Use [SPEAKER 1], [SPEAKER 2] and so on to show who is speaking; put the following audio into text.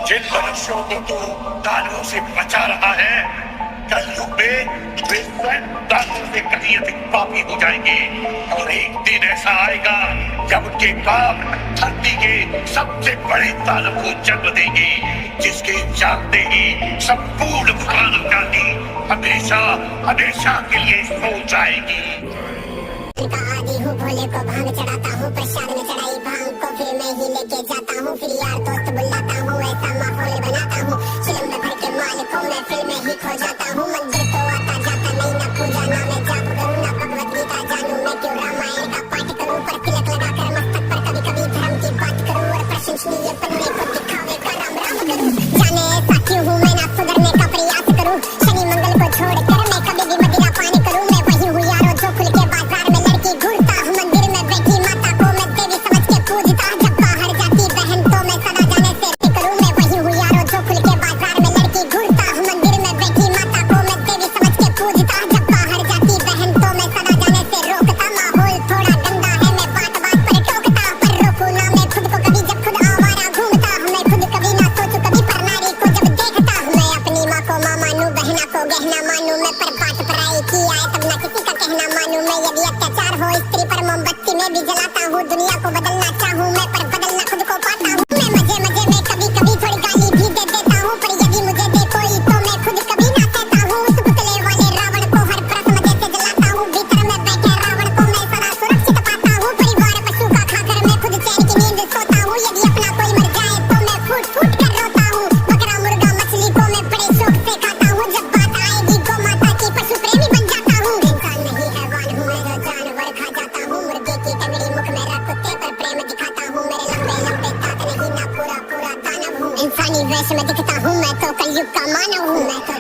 [SPEAKER 1] जिन मनुष्यों को तू दानवों से बचा रहा है, कलयुग में वे स्वयं दानवों से कहीं अधिक पापी हो जाएंगे। और एक दिन ऐसा आएगा जब उनके पाप धरती के सबसे बड़े दानव को जन्म देंगे, जिसके जागते ही संपूर्ण मानव जाति हमेशा हमेशा के लिए सो जाएगी।
[SPEAKER 2] आदि हूँ, भोले को भांग चढ़ाता हूँ, प्रसाद में चढ़ाई भांग को फिर मैं ही लेके जाता हूँ, फिर यार दोस्त बुलाता हूँ, ऐसा माहौल बनाता हूँ, चिलम में भर के माल को मैं फिर में ही खो जाता हूँ। मंदिर तो आता जाता नहीं, ना पूजा ना मैं जाप करूँ, ना भगवत गीता जानूं, मैं क्यों रामायण का पाठ करूँ, पर तिलक लगा कर मस्तक पर कभी कभी धर्म की बात करूँ, और प्रशंसनीय पन्ने को दिखावे का राम राम करूँ। जाने ऐसा क्यों हूँ मैं, ना सुधरने का प्रयास करूँ, शनि मंगल को छोड़ कर मैं कभी भी मदिरा पानी करूँ। मैं वही हूँ यारो जो खुल के बाजार में लड़की घूरता हूँ, मंदिर में बैठी माता को मैं देवी समझ के पूजता, जब बाहर जाती बहन तो मैं सदा जाने से करूँ। मैं वही हूँ यारो जो खुल के बाजार में लड़की घूरता हूँ, मंदिर में बैठी माता को मैं देवी समझ के पूजता, जब बाहर जाती बहन तो मैं सदा जाने से रोकता। माहौल थोड़ा गंदा है, मैं बात बात पर टोकता, पर रोकू ना मैं खुद को कभी, जब खुद आवारा घूमता हूँ। मैं खुद कभी ना सोचू कभी, पर नारी को जब देखता हूँ, मैं अपनी माँ को माँ मानू, बहना को गहना मानू, मैं पर बात पराई की आए तब ना किसी का कहना मानू। मैं यदि अत्याचार हो स्त्री पर मोमबत्ती में भी जलाता हूँ, दुनिया को बदलना चाहूँ मैं, पर बदलना खुद को पाता हूँ। मैं मजे मजे में कभी कभी थोड़ी गाली भी दे देता हूँ, पर यदि मुझे दे कोई तो मैं खुद कभी ना कहता हूँ। उस पुतले वाले रावण को हर प्रश्न मजे से जलाता हूँ, भीतर में बैठे रावण को मैं सदा सुरक्षित पाता हूँ। परिवार पशु का खाकर मैं खुद चैन की नींद सोता हूँ, यदि अपना कोई मर जाए तो मैं फूट फूट कर रोता हूँ। बकरा मुर्गा मछली को मैं बड़े शौक से खाता हूँ, जब बात आएगी गौ माता की पशु प्रेमी बन जाता हूँ। इंसान नहीं हैवान हूँ मैं, जो जानवर खा जाता हूँ, मुर्गे की टंगड़ी मुख में रख कुत्ते पर प्रेम दिखाता हूँ, मेरे लंबे लंबे दांत नहीं ना पूरा पूरा दानव हूँ। इंसानी वेश में दिखता हूँ मैं तो कलयुग का मानव हूँ, मैं तो